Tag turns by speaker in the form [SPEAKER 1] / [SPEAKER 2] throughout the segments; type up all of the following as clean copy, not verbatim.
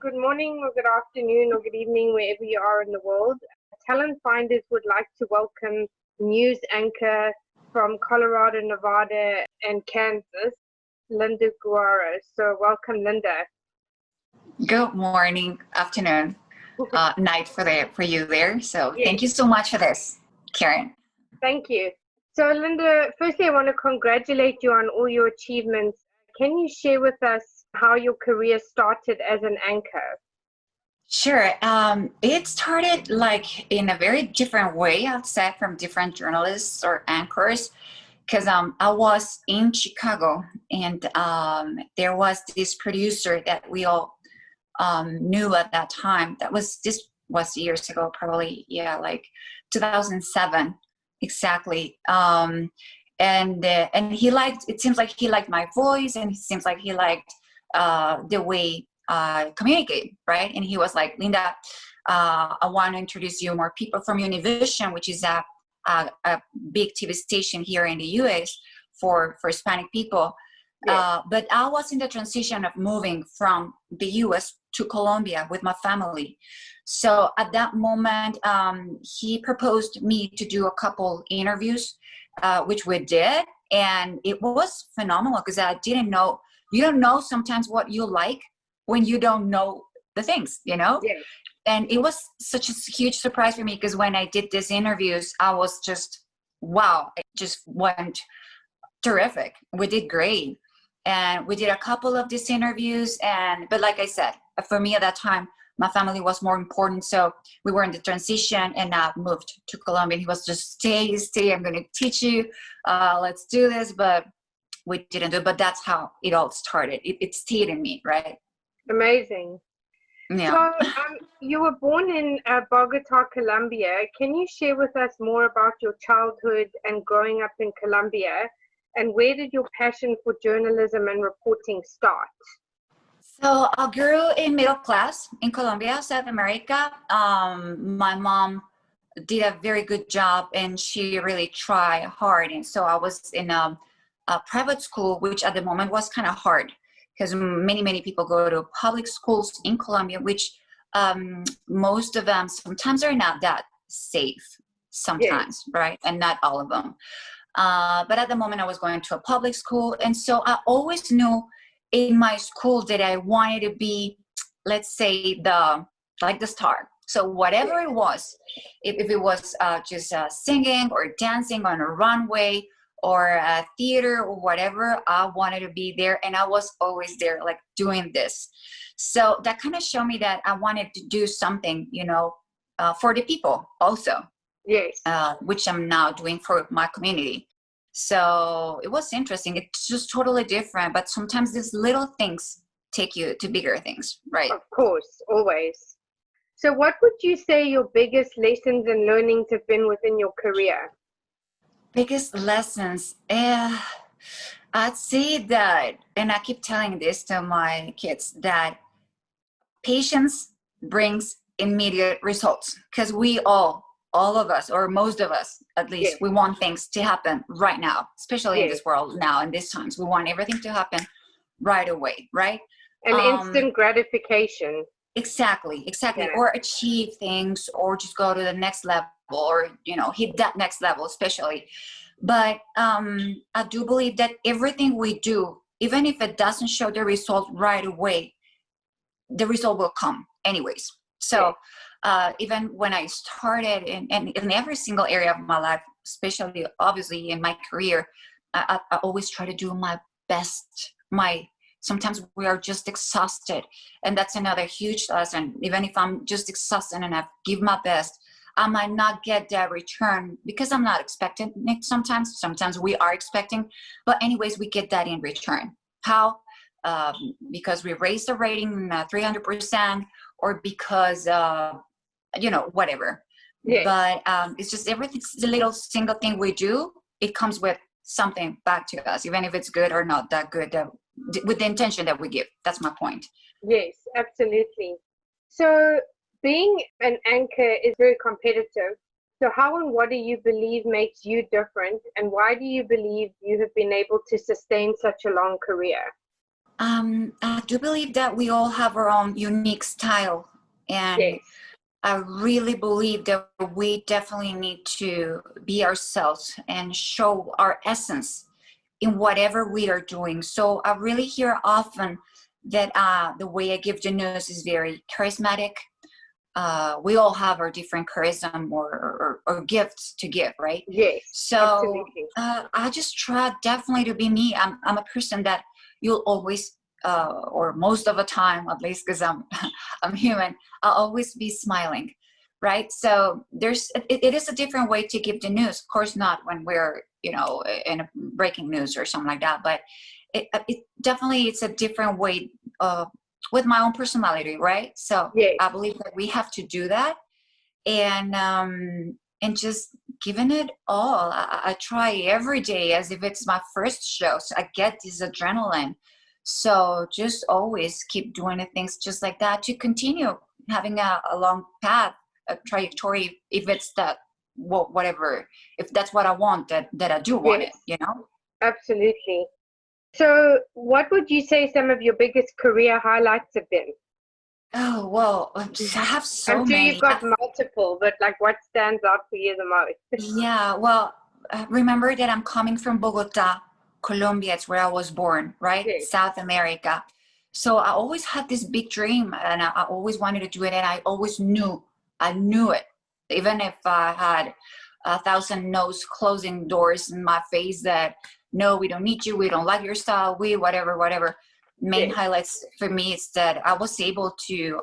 [SPEAKER 1] good morning or good afternoon or good evening, wherever you are in the world. Talent Finders would like to welcome news anchor from Colorado, Nevada, and Kansas, Linda Guerrero. So welcome, Linda.
[SPEAKER 2] Good morning, afternoon, night for you there. So
[SPEAKER 1] Yes.
[SPEAKER 2] Thank you so much for this, Karen.
[SPEAKER 1] Thank you. So Linda, firstly, I want to congratulate you on all your achievements. Can you share with us how your career started as an anchor?
[SPEAKER 2] Sure. It started like in a very different way, I'd say, from different journalists or anchors, because I was in Chicago, and there was this producer that we all knew at that time. This was years ago, probably, yeah, like 2007, exactly. And he liked. It seems like he liked my voice, and it seems like he liked the way I communicate, right? And he was like, Linda, I want to introduce you more people from Univision, which is a big TV station here in the U.S. for Hispanic people.
[SPEAKER 1] Yes.
[SPEAKER 2] But I was in the transition of moving from the U.S. to Colombia with my family. So at that moment, he proposed me to do a couple interviews, which we did. And it was phenomenal because I didn't know, you don't know sometimes what you like when you don't know the things, you know?
[SPEAKER 1] Yes.
[SPEAKER 2] And it was such a huge surprise for me because when I did these interviews, I was just, wow, it just went terrific. We did great. And we did a couple of these interviews. But like I said, for me at that time, my family was more important. So we were in the transition, and I moved to Colombia. He was just, stay, I'm going to teach you. Let's do this. But we didn't do it. But that's how it all started. It stayed in me, right?
[SPEAKER 1] Amazing.
[SPEAKER 2] Yeah.
[SPEAKER 1] So you were born in Bogota, Colombia. Can you share with us more about your childhood and growing up in Colombia? And where did your passion for journalism and reporting start?
[SPEAKER 2] So I grew in middle class in Colombia, South America. My mom did a very good job, and she really tried hard. And so I was in a private school, which at the moment was kind of hard because many people go to public schools in Colombia, which most of them sometimes are not that safe sometimes,
[SPEAKER 1] Yes.
[SPEAKER 2] right? And not all of them. But at the moment I was going to a public school. And so I always knew in my school that I wanted to be, let's say, the star. So whatever it was, if it was just singing or dancing on a runway or theater or whatever, I wanted to be there. And I was always there, like doing this. So that kind of showed me that I wanted to do something, for the people also.
[SPEAKER 1] Yes.
[SPEAKER 2] Which I'm now doing for my community. So it was interesting. It's just totally different, but sometimes these little things take you to bigger things, right?
[SPEAKER 1] Of course, always. So what would you say your biggest lessons and learnings have been within your career?
[SPEAKER 2] Biggest lessons. I'd say that, and I keep telling this to my kids, that patience brings immediate results, because we all of us, or most of us at least,
[SPEAKER 1] Yes.
[SPEAKER 2] we want things to happen right now, especially in
[SPEAKER 1] Yes.
[SPEAKER 2] this world now, in these times. We want everything to happen right away, right?
[SPEAKER 1] And instant gratification.
[SPEAKER 2] Exactly.
[SPEAKER 1] Yeah.
[SPEAKER 2] Or achieve things, or just go to the next level, or hit that next level, especially. But I do believe that everything we do, even if it doesn't show the result right away, the result will come anyways. So even when I started in every single area of my life, especially obviously in my career, I always try to do my best. Sometimes we are just exhausted, and that's another huge lesson. Even if I'm just exhausted and I give my best, I might not get that return because I'm not expecting it sometimes. Sometimes we are expecting, but anyways, we get that in return. How? Because we raised the rating 300%, or because whatever.
[SPEAKER 1] Yes.
[SPEAKER 2] But it's just everything, the little single thing we do, it comes with something back to us, even if it's good or not that good, with the intention that we give. That's my point.
[SPEAKER 1] Yes, absolutely. So being an anchor is very competitive. So how and what do you believe makes you different, and why do you believe you have been able to sustain such a long career?
[SPEAKER 2] I do believe that we all have our own unique style, and
[SPEAKER 1] Yes,
[SPEAKER 2] I really believe that we definitely need to be ourselves and show our essence in whatever we are doing. So I really hear often that the way I give the news is very charismatic. We all have our different charisma or gifts to give, right?
[SPEAKER 1] yes,
[SPEAKER 2] So
[SPEAKER 1] absolutely.
[SPEAKER 2] I just try definitely to be me. I'm a person that you'll always, or most of the time, at least because I'm I'm human, I'll always be smiling, right? So it is a different way to give the news. Of course, not when we're in a breaking news or something like that, but it definitely it's a different way. With my own personality, right? So
[SPEAKER 1] Yes,
[SPEAKER 2] I believe that we have to do that, and just giving it all. I try every day as if it's my first show, so I get this adrenaline. So just always keep doing the things just like that to continue having a long path, a trajectory. If it's that, whatever, if that's what I want, that I do want
[SPEAKER 1] yes,
[SPEAKER 2] it.
[SPEAKER 1] absolutely. So, what would you say some of your biggest career highlights have been?
[SPEAKER 2] Oh well,
[SPEAKER 1] Mhm.
[SPEAKER 2] I have
[SPEAKER 1] I'm
[SPEAKER 2] so
[SPEAKER 1] sure you've
[SPEAKER 2] many.
[SPEAKER 1] got multiple, but like what stands out for you the most?
[SPEAKER 2] Yeah, well, remember that I'm coming from Bogota, Colombia. It's where I was born, right?
[SPEAKER 1] Yes,
[SPEAKER 2] South America. So I always had this big dream, and I always wanted to do it, and I always I knew it. Even if I had 1,000 no's closing doors in my face that, no, we don't need you, we don't like your style, we, whatever, whatever. Main
[SPEAKER 1] yes,
[SPEAKER 2] highlights for me is that I was able to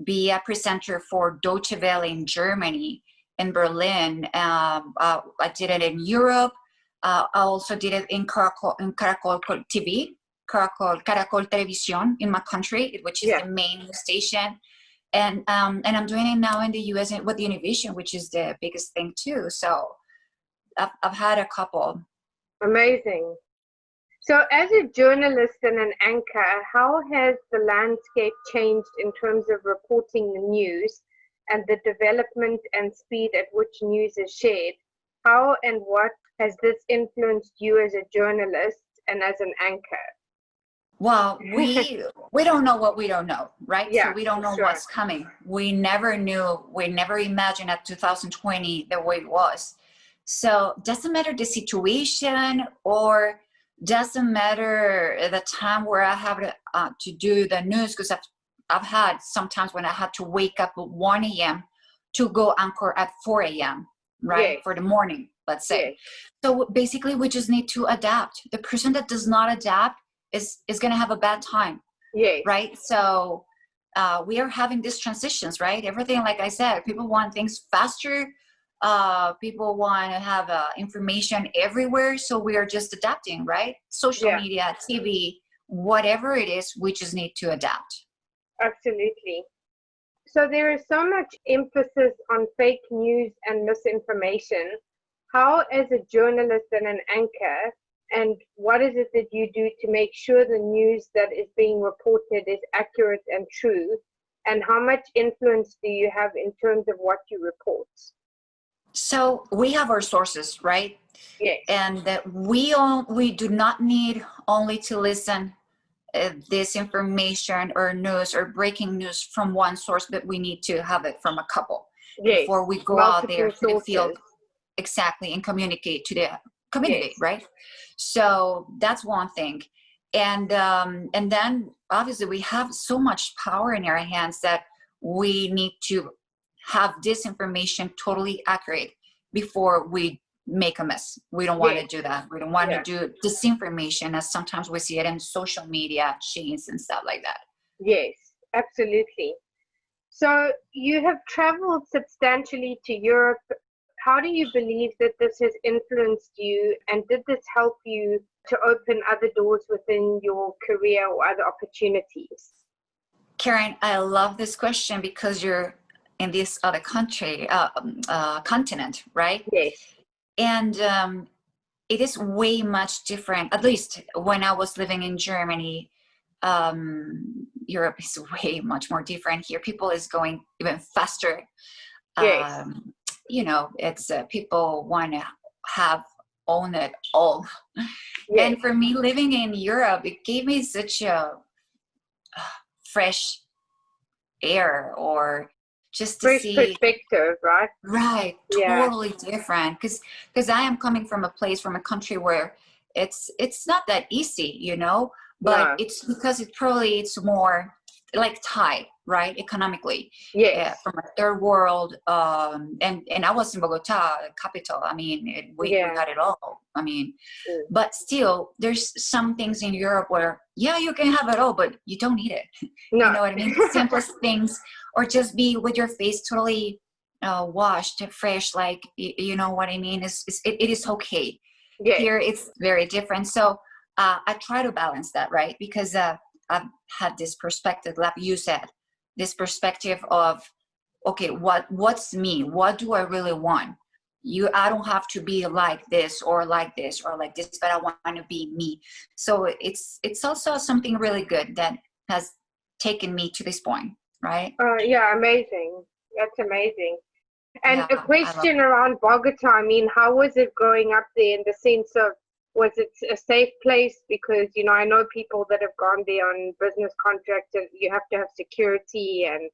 [SPEAKER 2] be a presenter for Deutsche Welle in Germany, in Berlin. I did it in Europe. I also did it in Caracol TV, Caracol Televisión in my country, which is
[SPEAKER 1] yeah,
[SPEAKER 2] the main station. And I'm doing it now in the US with Univision, which is the biggest thing too. So I've had a couple.
[SPEAKER 1] amazing. So, as a journalist and an anchor, how has the landscape changed in terms of reporting the news and the development and speed at which news is shared? How and what has this influenced you as a journalist and as an anchor?
[SPEAKER 2] Well, we don't know what we don't know, right? So
[SPEAKER 1] Yeah,
[SPEAKER 2] we don't
[SPEAKER 1] for
[SPEAKER 2] know
[SPEAKER 1] sure.
[SPEAKER 2] what's coming. We never knew, we never imagined that 2020 the way it was. So doesn't matter the situation, or doesn't matter the time where I have to do the news, because I've had sometimes when I had to wake up at 1 a.m. to go anchor at 4 a.m., right?
[SPEAKER 1] Yes,
[SPEAKER 2] For the morning, let's say.
[SPEAKER 1] yes,
[SPEAKER 2] So basically we just need to adapt. The person that does not adapt is going to have a bad time,
[SPEAKER 1] yes,
[SPEAKER 2] right? So we are having these transitions, right? Everything, like I said, people want things faster. People want to have information everywhere, so we are just adapting, right? Social
[SPEAKER 1] yeah,
[SPEAKER 2] media, TV, whatever it is, we just need to adapt.
[SPEAKER 1] absolutely. So there is so much emphasis on fake news and misinformation. How, as a journalist and an anchor, and what is it that you do to make sure the news that is being reported is accurate and true? And how much influence do you have in terms of what you report?
[SPEAKER 2] So we have our sources, right?
[SPEAKER 1] Yes,
[SPEAKER 2] And that we do not need only to listen this information or news or breaking news from one source, but we need to have it from a couple
[SPEAKER 1] yes,
[SPEAKER 2] before we go out there
[SPEAKER 1] multiple
[SPEAKER 2] to the field,
[SPEAKER 1] sources.
[SPEAKER 2] exactly, and communicate to the community,
[SPEAKER 1] Yes,
[SPEAKER 2] right? So that's one thing. And then obviously we have so much power in our hands that we need to have this information totally accurate before we make a mess. We don't want
[SPEAKER 1] yes,
[SPEAKER 2] to do that. We don't want to
[SPEAKER 1] yeah,
[SPEAKER 2] do disinformation, as sometimes we see it in social media chains and stuff like that.
[SPEAKER 1] yes, absolutely. So you have traveled substantially to Europe. How do you believe that this has influenced you, and did this help you to open other doors within your career or other opportunities?
[SPEAKER 2] Karen, I love this question because you're in this other country, continent, right?
[SPEAKER 1] Yes,
[SPEAKER 2] And it is way much different. At least when I was living in Germany, Europe is way much more different. Here, people is going even faster.
[SPEAKER 1] yes,
[SPEAKER 2] Um, it's people want to have own it all.
[SPEAKER 1] Yes.
[SPEAKER 2] And for me, living in Europe, it gave me such a fresh air, or just to
[SPEAKER 1] Fresh
[SPEAKER 2] see.
[SPEAKER 1] perspective, right?
[SPEAKER 2] Right,
[SPEAKER 1] Yeah.
[SPEAKER 2] totally different. Because I am coming from a place, from a country where it's not that easy, but
[SPEAKER 1] No.
[SPEAKER 2] it's because it's more like tied, right, economically,
[SPEAKER 1] Yes.
[SPEAKER 2] from a third world. And I was in Bogota, the capital. I mean, we
[SPEAKER 1] Yeah.
[SPEAKER 2] had it all. I mean,
[SPEAKER 1] Mm.
[SPEAKER 2] but still, there's some things in Europe where, yeah, you can have it all, but you don't need it. You
[SPEAKER 1] No.
[SPEAKER 2] know what I mean? The simplest things, or just be with your face totally washed, fresh, like, you know what I mean? It is okay.
[SPEAKER 1] Yes.
[SPEAKER 2] Here, it's very different. So I try to balance that, right? Because I've had this perspective, like you said, this perspective of, okay, what's me? What do I really want? I don't have to be like this or like this or like this, but I want to be me. So it's also something really good that has taken me to this point, right?
[SPEAKER 1] Yeah, amazing. That's amazing. And
[SPEAKER 2] Yeah,
[SPEAKER 1] a
[SPEAKER 2] I love
[SPEAKER 1] question
[SPEAKER 2] it.
[SPEAKER 1] around Bogota, I mean, how was it growing up there in the sense of, was it a safe place? Because, I know people that have gone there on business contracts and you have to have security and,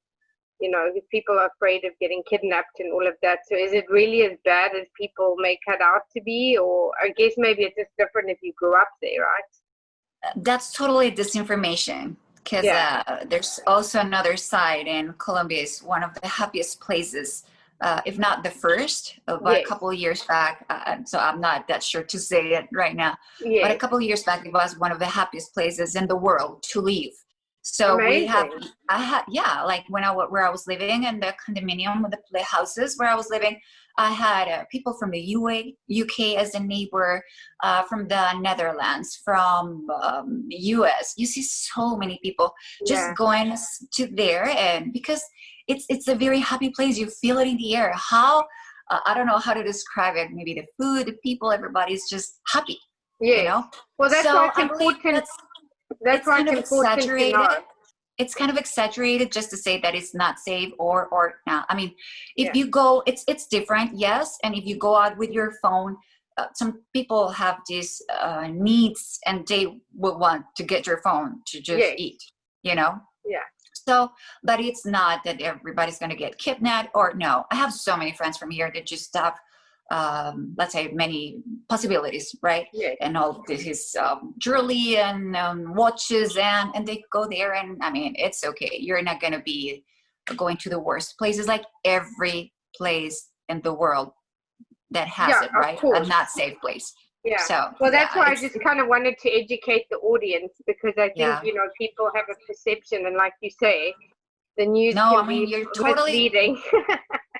[SPEAKER 1] people are afraid of getting kidnapped and all of that. So is it really as bad as people make it out to be? Or I guess maybe it's just different if you grew up there, right?
[SPEAKER 2] That's totally disinformation, because
[SPEAKER 1] Yeah.
[SPEAKER 2] there's also another side. And Colombia is one of the happiest places, if not the first. About a
[SPEAKER 1] Yes.
[SPEAKER 2] couple of years back, so I'm not that sure to say it right now, but a
[SPEAKER 1] Yes.
[SPEAKER 2] couple of years back, it was one of the happiest places in the world to live. So
[SPEAKER 1] Amazing.
[SPEAKER 2] yeah, like where I was living in the condominium, the houses where I was living, I had people from the UK as a neighbor, from the Netherlands, from US. You see so many people just
[SPEAKER 1] Yeah.
[SPEAKER 2] going to there, and because it's a very happy place. You feel it in the air. How I don't know how to describe it. Maybe the food, the people, everybody's just happy, you
[SPEAKER 1] Yes.
[SPEAKER 2] know.
[SPEAKER 1] Well, that's why
[SPEAKER 2] So
[SPEAKER 1] it's
[SPEAKER 2] I believe
[SPEAKER 1] important. That's
[SPEAKER 2] it's
[SPEAKER 1] why
[SPEAKER 2] kind
[SPEAKER 1] it's
[SPEAKER 2] of
[SPEAKER 1] important to
[SPEAKER 2] exaggerated.
[SPEAKER 1] know.
[SPEAKER 2] It's kind of exaggerated just to say that it's not safe, or not. I mean, if
[SPEAKER 1] Yeah.
[SPEAKER 2] you go, it's different, yes. And if you go out with your phone, some people have these needs, and they will want to get your phone to just
[SPEAKER 1] Yes.
[SPEAKER 2] eat, you know.
[SPEAKER 1] Yeah.
[SPEAKER 2] So, but it's not that everybody's going to get kidnapped, or no. I have so many friends from here that just have, let's say, many possibilities, right?
[SPEAKER 1] Yes.
[SPEAKER 2] And all this jewelry and watches, and they go there, and I mean, it's okay. You're not going to be going to the worst places, like every place in the world that has
[SPEAKER 1] Yeah,
[SPEAKER 2] it,
[SPEAKER 1] of
[SPEAKER 2] right? A
[SPEAKER 1] course.
[SPEAKER 2] not safe place.
[SPEAKER 1] Yeah.
[SPEAKER 2] So,
[SPEAKER 1] Well, that's
[SPEAKER 2] yeah,
[SPEAKER 1] why I
[SPEAKER 2] it's,
[SPEAKER 1] just kind of wanted to educate the audience because I think,
[SPEAKER 2] yeah.
[SPEAKER 1] people have a perception, and like you say, the news
[SPEAKER 2] No,
[SPEAKER 1] can
[SPEAKER 2] I mean,
[SPEAKER 1] be misleading.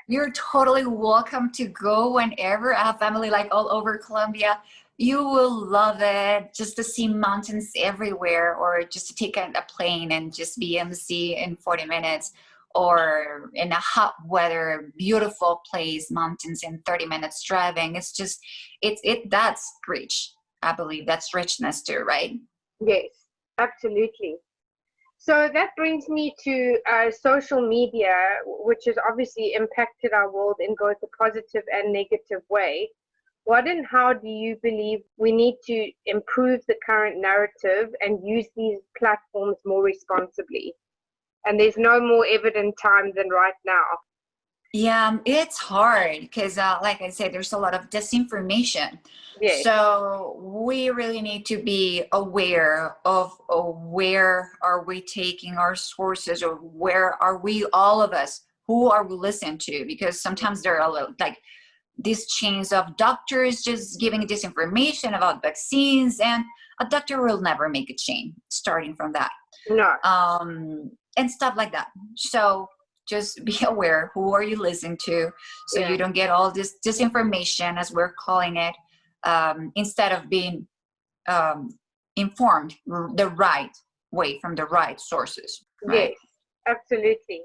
[SPEAKER 2] you're totally welcome to go whenever. I have family like all over Colombia. You will love it, just to see mountains everywhere, or just to take a plane and just be in the sea in 40 minutes, or in a hot weather, beautiful place, mountains in 30 minutes driving. It's just, that's rich. I believe that's richness too, right?
[SPEAKER 1] Yes, absolutely. So that brings me to social media, which has obviously impacted our world in both a positive and negative way. What and how do you believe we need to improve the current narrative and use these platforms more responsibly? And there's no more evident time than right now.
[SPEAKER 2] Yeah, it's hard because, like I said, there's a lot of disinformation.
[SPEAKER 1] Yes,
[SPEAKER 2] So we really need to be aware of where are we taking our sources, or where are we, all of us, who are we listening to? Because sometimes there are like these chains of doctors just giving disinformation about vaccines, and a doctor will never make a chain starting from that,
[SPEAKER 1] no,
[SPEAKER 2] and stuff like that. So just be aware, who are you listening to, so
[SPEAKER 1] yeah,
[SPEAKER 2] you don't get all this disinformation, as we're calling it, instead of being informed the right way from the right sources, right?
[SPEAKER 1] yes, absolutely.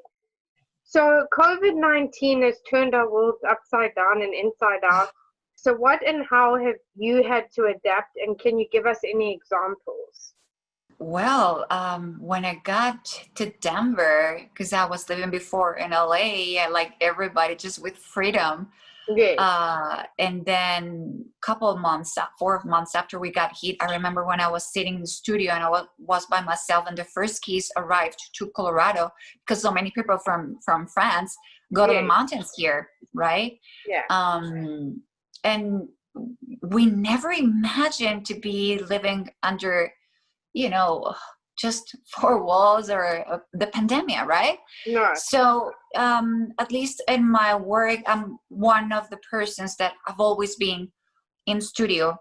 [SPEAKER 1] So COVID-19 has turned our world upside down and inside out. So what and how have you had to adapt, and can you give us any examples?
[SPEAKER 2] Well, when I got to Denver, because I was living before in LA, like everybody, just with freedom,
[SPEAKER 1] Yes.
[SPEAKER 2] And then couple of months, 4 months after we got hit, I remember when I was sitting in the studio and I was by myself, and the first keys arrived to Colorado because so many people from France go to the
[SPEAKER 1] Yes.
[SPEAKER 2] mountains here, right?
[SPEAKER 1] Yeah.
[SPEAKER 2] And we never imagined to be living under, just four walls or the pandemic, right?
[SPEAKER 1] No.
[SPEAKER 2] So at least in my work, I'm one of the persons that have always been in studio.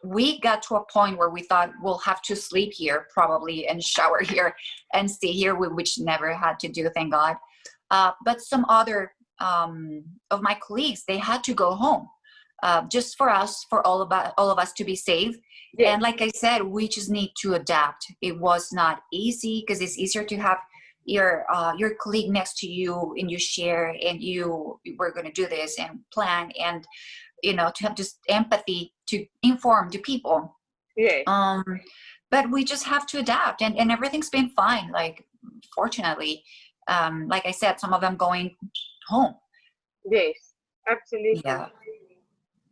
[SPEAKER 2] We got to a point where we thought we'll have to sleep here probably and shower here and stay here, which never had to do, thank God. But some other of my colleagues, they had to go home just for us, for all of us to be safe.
[SPEAKER 1] Yes.
[SPEAKER 2] And like I said, we just need to adapt. It was not easy because it's easier to have your colleague next to you and you share and we're going to do this and plan and to have just empathy to inform the people.
[SPEAKER 1] Yes.
[SPEAKER 2] But we just have to adapt, and everything's been fine. Like, fortunately, like I said, some of them going home.
[SPEAKER 1] Yes. Absolutely.
[SPEAKER 2] Yeah.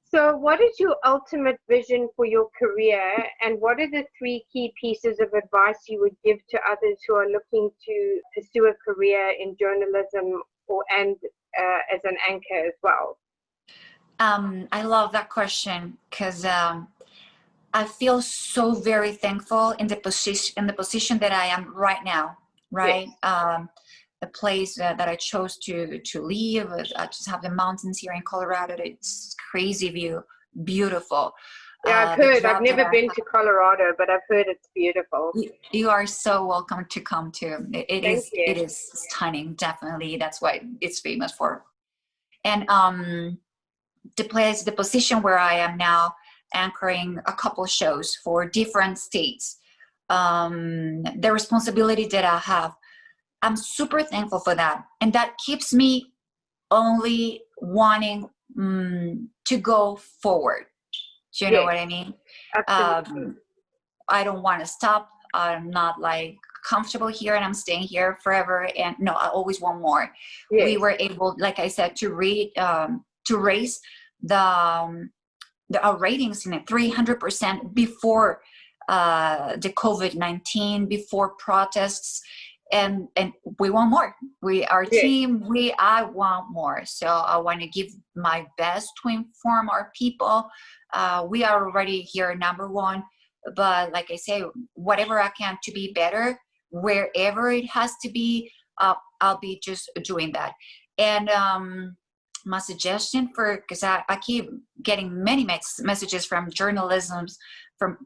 [SPEAKER 1] So, what is your ultimate vision for your career, and what are the 3 key pieces of advice you would give to others who are looking to pursue a career in journalism and as an anchor as well?
[SPEAKER 2] I love that question because I feel so very thankful in the position that I am right now. Right.
[SPEAKER 1] Yes.
[SPEAKER 2] The place that I chose to live. I just have the mountains here in Colorado. It's crazy view, beautiful.
[SPEAKER 1] Yeah, I've
[SPEAKER 2] The
[SPEAKER 1] heard. I've
[SPEAKER 2] job that
[SPEAKER 1] never
[SPEAKER 2] I
[SPEAKER 1] been
[SPEAKER 2] have,
[SPEAKER 1] to Colorado, but I've heard it's beautiful.
[SPEAKER 2] you are so welcome to come to.
[SPEAKER 1] Thank you.
[SPEAKER 2] It is stunning. Definitely, that's what it's famous for. And the position where I am now, anchoring a couple shows for different states. The responsibility that I have, I'm super thankful for that, and that keeps me only wanting to go forward. Do you know
[SPEAKER 1] Yes,
[SPEAKER 2] what I mean?
[SPEAKER 1] absolutely.
[SPEAKER 2] I don't want to stop. I'm not like comfortable here and I'm staying here forever. And no, I always want more.
[SPEAKER 1] Yes.
[SPEAKER 2] We were able, like I said, to raise the our ratings in it 300% before the COVID-19, before protests, and we want more. Our
[SPEAKER 1] Yes.
[SPEAKER 2] team, I want more. So I want to give my best to inform our people. We are already here number one, but like I say, whatever I can to be better, wherever it has to be, I'll be just doing that. And my suggestion because I keep getting many messages from from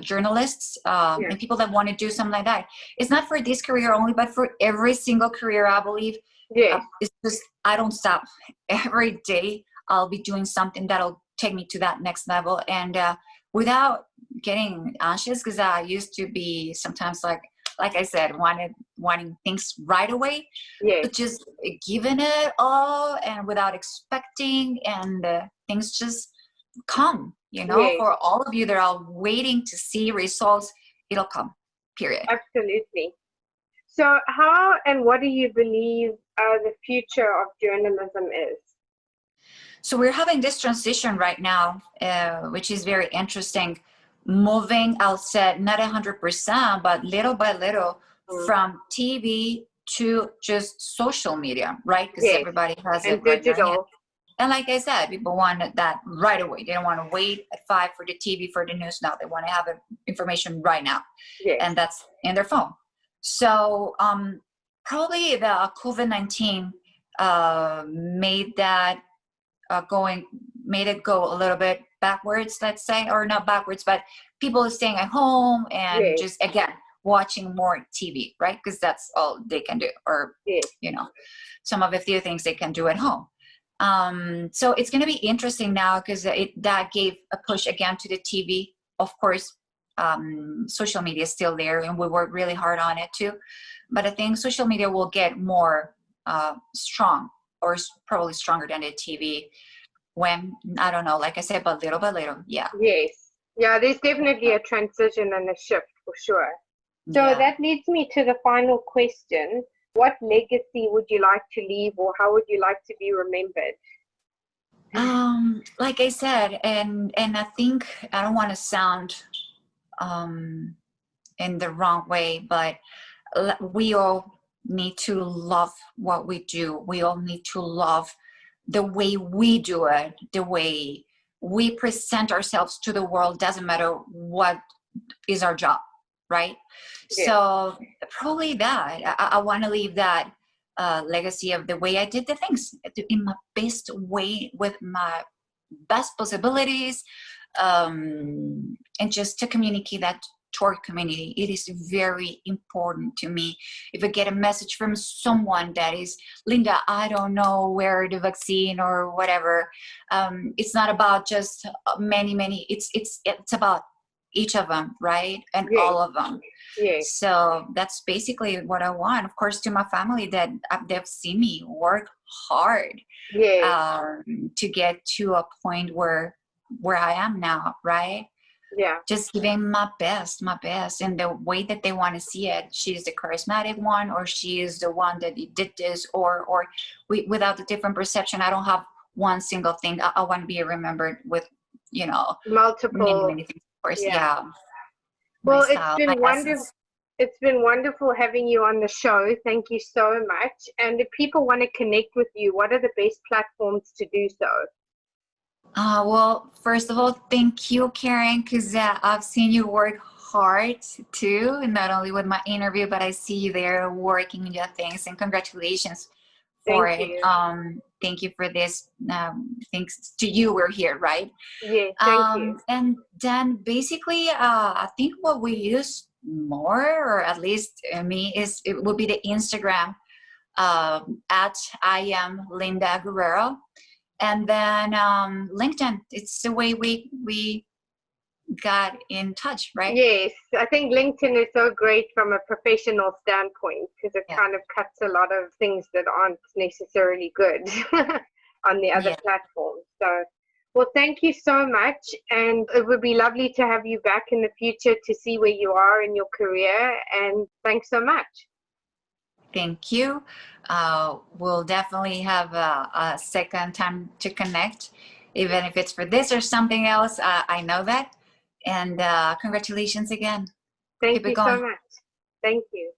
[SPEAKER 2] journalists and people that want to do something like that. It's not for this career only, but for every single career, I believe.
[SPEAKER 1] Yes.
[SPEAKER 2] It's just, I don't stop. Every day I'll be doing something that'll take me to that next level, and without getting anxious, because I used to be sometimes like I said, wanting things right away.
[SPEAKER 1] Yes.
[SPEAKER 2] But just giving it all and without expecting, and things just come,
[SPEAKER 1] Yes.
[SPEAKER 2] for all of you that are waiting to see results, it'll come, period.
[SPEAKER 1] Absolutely. So, how and what do you believe the future of journalism is?
[SPEAKER 2] So we're having this transition right now, which is very interesting, moving, I'll say, not 100%, but little by little, from TV to just social media, right? Because
[SPEAKER 1] Yes.
[SPEAKER 2] everybody has
[SPEAKER 1] And
[SPEAKER 2] it right in their hand.
[SPEAKER 1] digital.
[SPEAKER 2] And like I said, people want that right away. They don't want to wait at 5 for the TV, for the news now. They want to have information right now.
[SPEAKER 1] Yes.
[SPEAKER 2] And that's in their phone. So probably the COVID-19 made that made it go a little bit backwards, let's say, or not backwards, but people are staying at home and
[SPEAKER 1] Yes.
[SPEAKER 2] just, again, watching more TV, right? Because that's all they can do, or,
[SPEAKER 1] Yes.
[SPEAKER 2] some of the few things they can do at home. So it's going to be interesting now, because that gave a push again to the TV. Of course, social media is still there, and we work really hard on it too. But I think social media will get more strong, or probably stronger than the TV, when, I don't know, like I said, but little by little. Yeah.
[SPEAKER 1] Yes. Yeah, there's definitely a transition and a shift for sure. So that leads me to the final question. What legacy would you like to leave, or how would you like to be remembered?
[SPEAKER 2] Like I said, and I think I don't want to sound in the wrong way, but we all need to love what we do. We all need to love the way we do it, the way we present ourselves to the world. Doesn't matter what is our job, right?
[SPEAKER 1] Yeah.
[SPEAKER 2] So probably that I want to leave that legacy of the way I did the things in my best way with my best possibilities, and just to communicate that to our community. It is very important to me. If I get a message from someone that is, Linda, I don't know where the vaccine or whatever, it's not about just many, it's about each of them, right? And
[SPEAKER 1] Yeah.
[SPEAKER 2] all of them.
[SPEAKER 1] Yeah.
[SPEAKER 2] So that's basically what I want. Of course, to my family, that they've seen me work hard
[SPEAKER 1] Yeah.
[SPEAKER 2] to get to a point where I am now, right?
[SPEAKER 1] Yeah.
[SPEAKER 2] Just giving my best, and the way that they want to see it. She's the charismatic one, or she is the one that did this, or without the different perception. I don't have one single thing. I want to be remembered with,
[SPEAKER 1] Multiple.
[SPEAKER 2] many things. Of course,
[SPEAKER 1] Yeah.
[SPEAKER 2] yeah. My
[SPEAKER 1] Well,
[SPEAKER 2] style, my essence.
[SPEAKER 1] it's been wonderful having you on the show. Thank you so much. And if people want to connect with you, what are the best platforms to do so?
[SPEAKER 2] Well, first of all, thank you, Karen, because I've seen you work hard too, not only with my interview, but I see you there working on your things, and congratulations for
[SPEAKER 1] Thank
[SPEAKER 2] it.
[SPEAKER 1] you.
[SPEAKER 2] Thank you for this. Thanks to you, we're here, right?
[SPEAKER 1] Yeah, thank you.
[SPEAKER 2] And then basically, I think what we use more, or at least me, it will be the Instagram at I am Linda Guerrero. And then LinkedIn, it's the way we got in touch, right?
[SPEAKER 1] Yes, I think LinkedIn is so great from a professional standpoint because it
[SPEAKER 2] Yeah.
[SPEAKER 1] kind of cuts a lot of things that aren't necessarily good on the other
[SPEAKER 2] Yeah.
[SPEAKER 1] platforms. So, well, thank you so much. And it would be lovely to have you back in the future to see where you are in your career. And thanks so much.
[SPEAKER 2] Thank you. We'll definitely have a second time to connect, even if it's for this or something else. I know that. And congratulations again.
[SPEAKER 1] Thank
[SPEAKER 2] Keep it
[SPEAKER 1] you so
[SPEAKER 2] going.
[SPEAKER 1] much. Thank you.